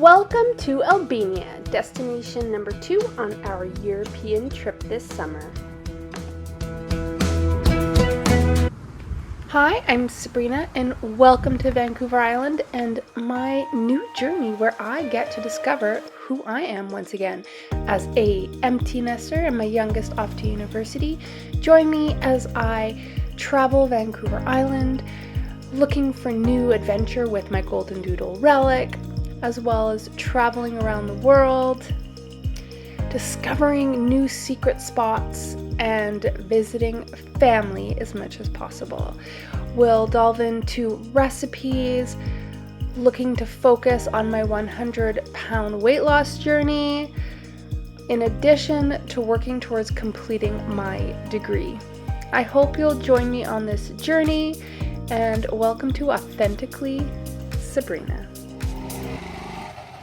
Welcome to Albania, destination number 2 on our European trip this summer. Hi, I'm Sabrina and welcome to Vancouver Island and my new journey where I get to discover who I am once again. As a empty nester and my youngest off to university, join me as I travel Vancouver Island, looking for new adventure with my golden doodle relic, as well as traveling around the world, discovering new secret spots, and visiting family as much as possible. We'll delve into recipes, looking to focus on my 100-pound weight loss journey, in addition to working towards completing my degree. I hope you'll join me on this journey, and welcome to Authentically Sabrina.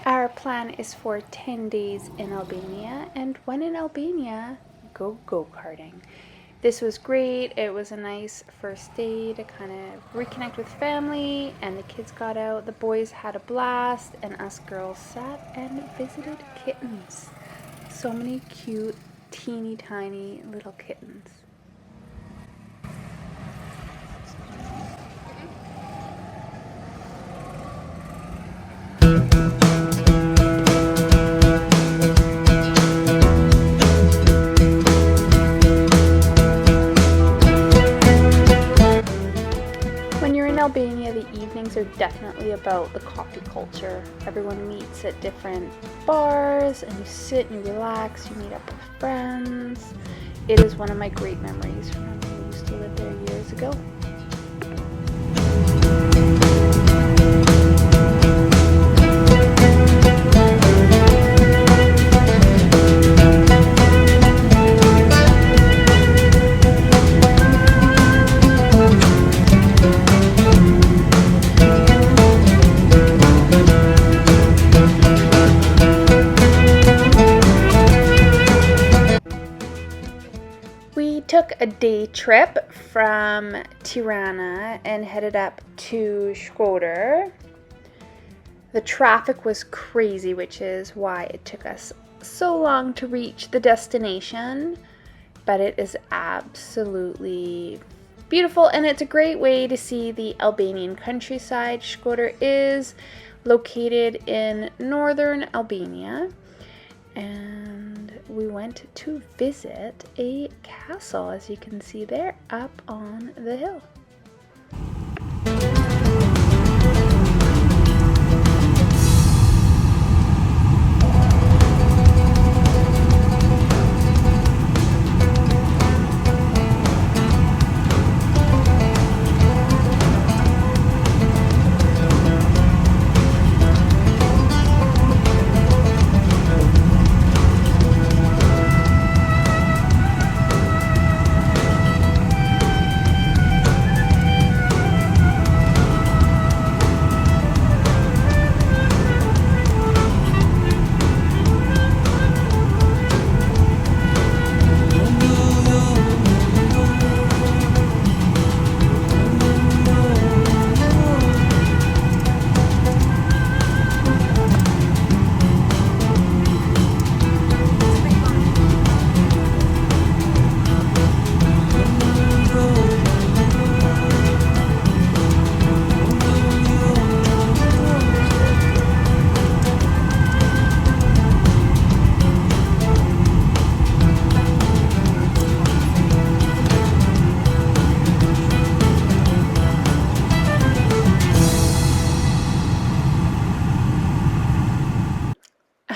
Our plan is for 10 days in Albania, and when in Albania, go-karting. This was great. It was a nice first day to kind of reconnect with family, and the kids got out. The boys had a blast, and us girls sat and visited kittens. So many cute, teeny tiny little kittens. Albania, the evenings are definitely about the coffee culture. Everyone meets at different bars and you sit and you relax, you meet up with friends. It is one of my great memories from when we used to live there years ago. Took a day trip from Tirana and headed up to Shkoder. The traffic was crazy, which is why it took us so long to reach the destination, but it is absolutely beautiful and it's a great way to see the Albanian countryside. Shkoder is located in northern Albania, and we went to visit a castle, as you can see there, up on the hill.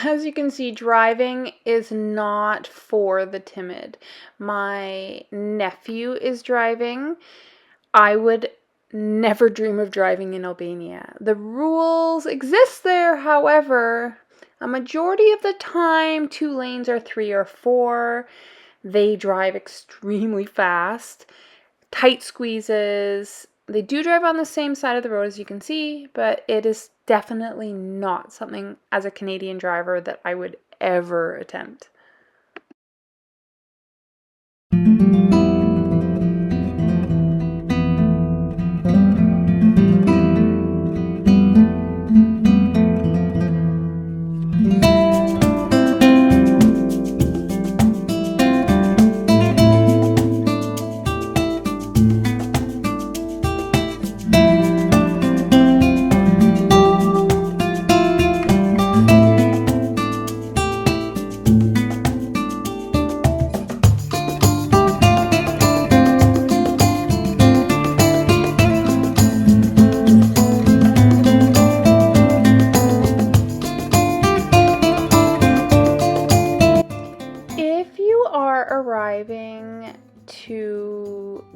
As you can see, driving is not for the timid. My nephew is driving. I would never dream of driving in Albania. The rules exist there, however, a majority of the time 2 lanes are 3 or 4. They drive extremely fast, tight squeezes. They do drive on the same side of the road, as you can see, but it is definitely not something as a Canadian driver that I would ever attempt.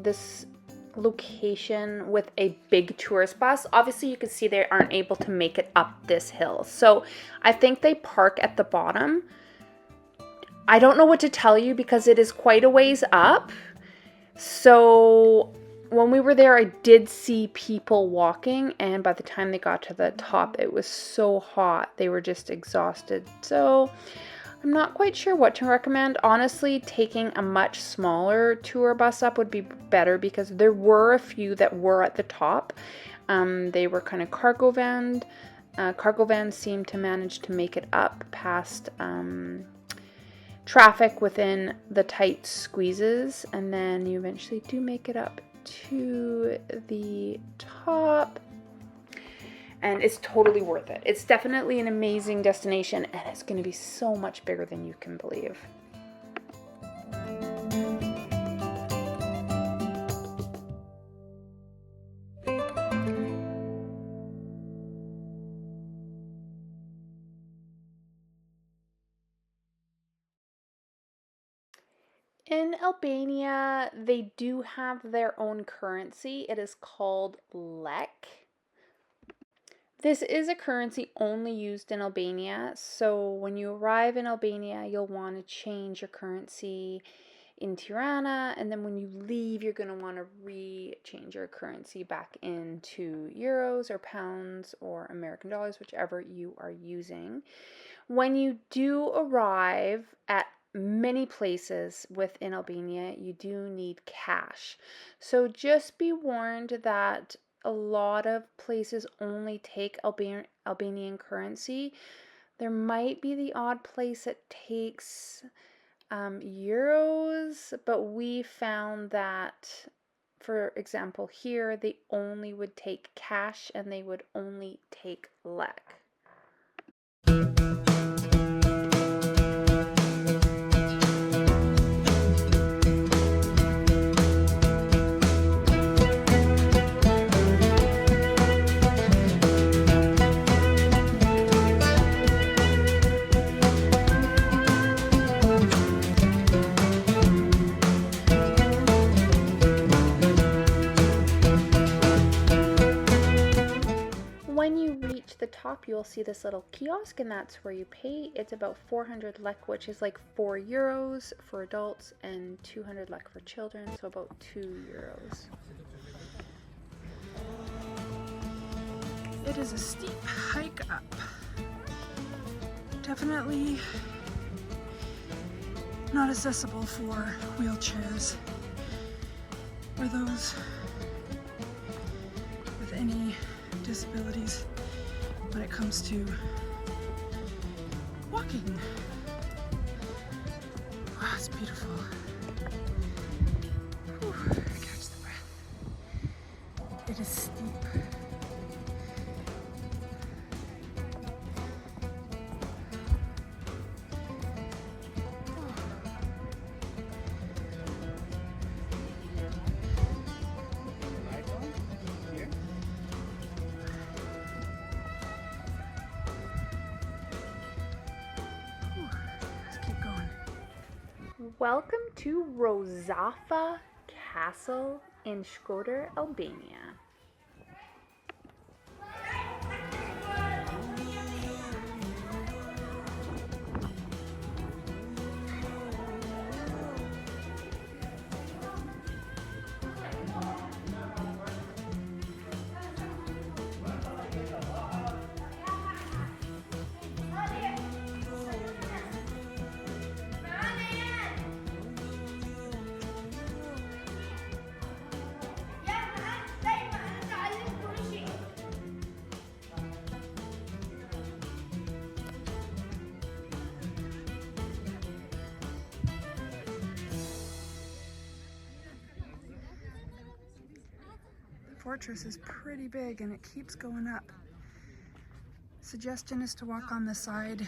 this location with a big tourist bus. Obviously, you can see they aren't able to make it up this hill. So I think they park at the bottom. I don't know what to tell you because it is quite a ways up. So when we were there, I did see people walking, and by the time they got to the top, it was so hot. They were just exhausted. So I'm not quite sure what to recommend. Honestly, taking a much smaller tour bus up would be better because there were a few that were at the top. They were kind of cargo vans. Cargo vans seem to manage to make it up past traffic within the tight squeezes, and then you eventually do make it up to the top, and it's totally worth it. It's definitely an amazing destination, and it's going to be so much bigger than you can believe. In Albania, they do have their own currency. It is called lek. This is a currency only used in Albania. So when you arrive in Albania, you'll want to change your currency in Tirana. And then when you leave, you're going to want to change your currency back into euros or pounds or American dollars, whichever you are using. When you do arrive at many places within Albania, you do need cash. So just be warned that a lot of places only take Albanian currency. There might be the odd place that takes euros, but we found that, for example, here they only would take cash and they would only take lek. The top, you'll see this little kiosk, and that's where you pay. It's about 400 lek, which is like 4 euros for adults and 200 lek for children, so about 2 euros. It is a steep hike up. Definitely not accessible for wheelchairs or those with any disabilities when it comes to walking. Wow, it's beautiful. Whew, I catch the breath. It is steep. Welcome to Rozafa Castle in Shkoder, Albania. Fortress is pretty big and it keeps going up. Suggestion is to walk on the side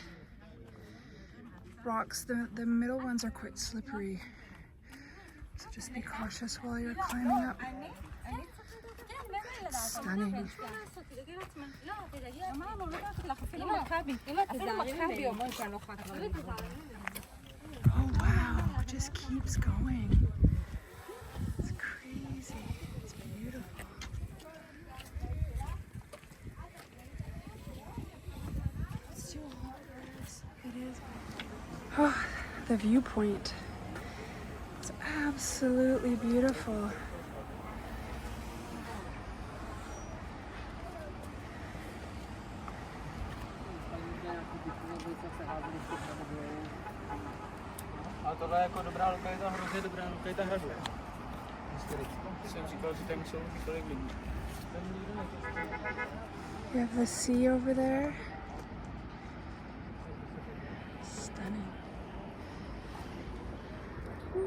rocks. The middle ones are quite slippery, so just be cautious while you're climbing up. It's stunning. Oh wow, it just keeps going. It's crazy. Oh, the viewpoint. It's absolutely beautiful. Tohle jako dobrá lokalita, hrozně dobrá lokalita hradu. Jsem říkal, že tam jsou tolik lidí. You have the sea over there. Stunning.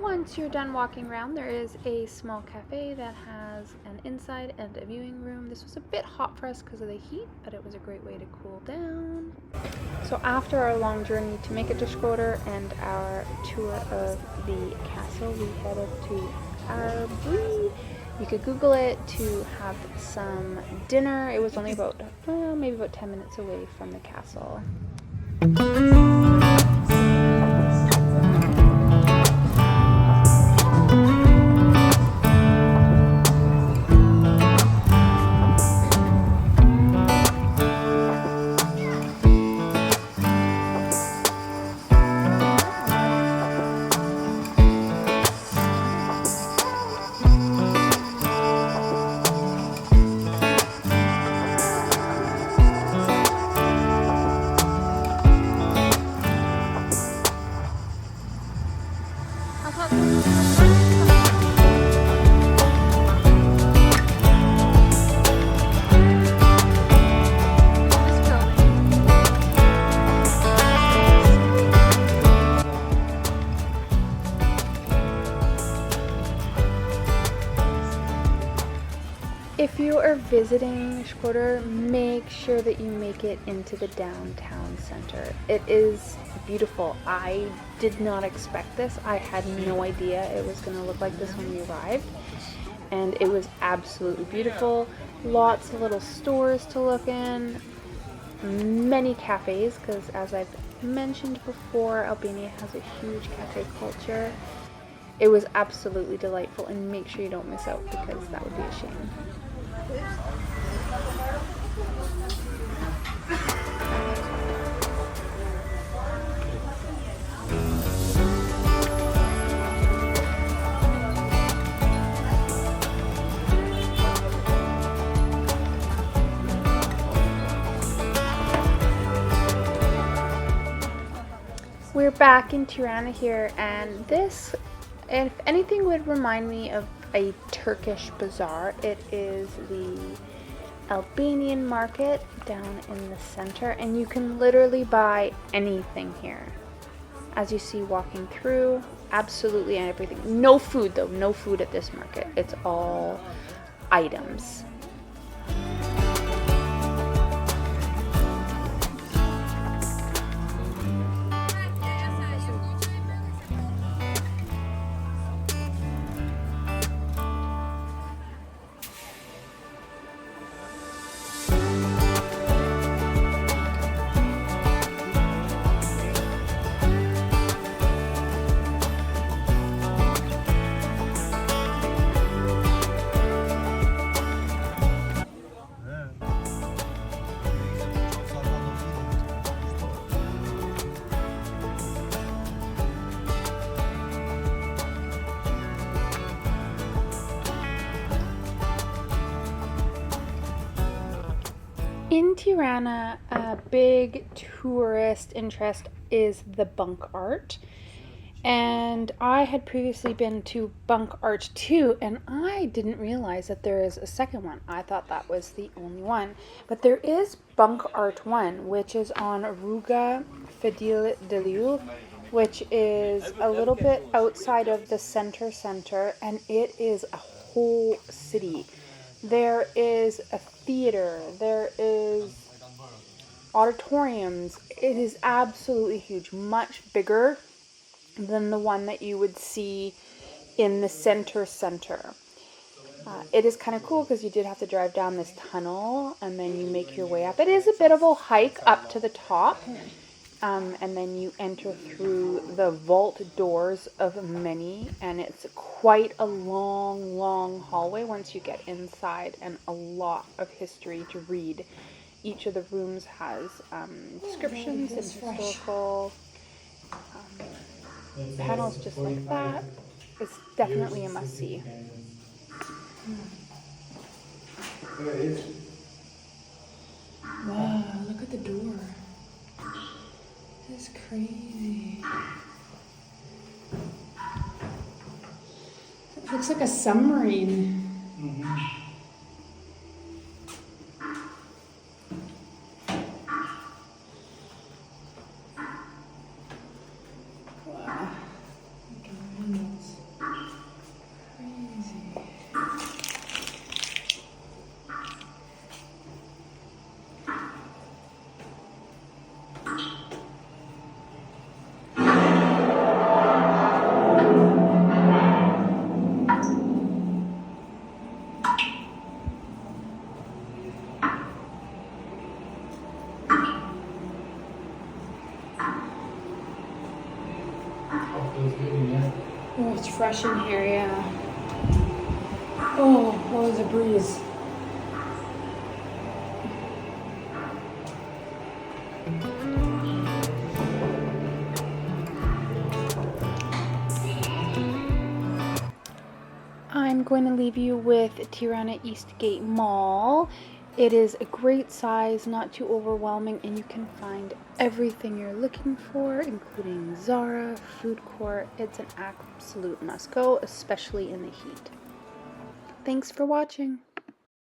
Once you're done walking around, there is a small cafe that has an inside and a viewing room. This was a bit hot for us because of the heat, but it was a great way to cool down. So after our long journey to make it to Shkoder and our tour of the castle, we headed to Arbri. You could Google it to have some dinner. It was only about maybe about 10 minutes away from the castle. If you are visiting Shkoder, make sure that you make it into the downtown center. It is beautiful. I did not expect this. I had no idea it was going to look like this when we arrived. And it was absolutely beautiful. Lots of little stores to look in. Many cafes, because as I've mentioned before, Albania has a huge cafe culture. It was absolutely delightful, and make sure you don't miss out because that would be a shame. We're back in Tirana here, and this, if anything, would remind me of a Turkish bazaar. It is the Albanian market down in the center, and you can literally buy anything here. As you see walking through, absolutely everything. No food though, no food at this market. It's all items. In Tirana, a big tourist interest is the Bunk'Art. And I had previously been to Bunk'Art 2, and I didn't realize that there is a second one. I thought that was the only one. But there is Bunk'Art 1, which is on Ruga Fedil Deliu, which is a little bit outside of the center, and it is a whole city. There is a theater, there is auditoriums. It is absolutely huge, much bigger than the one that you would see in the center. It is kind of cool because you did have to drive down this tunnel and then you make your way up. It is a bit of a hike up to the top, and then you enter through the vault doors of many, and it's quite a long hallway once you get inside, and a lot of history to read. Each of the rooms has descriptions and historical Panels just like that. It's definitely a must-see. Wow, look at the door. That's crazy. It looks like a submarine. Wow. Look at the windows. Crazy. Oh, it's fresh in here, yeah. Oh, what was a breeze. I'm going to leave you with Tirana Eastgate Mall. It is a great size, not too overwhelming, and you can find everything you're looking for, including Zara, food court. It's an absolute must go, especially in the heat. Thanks for watching.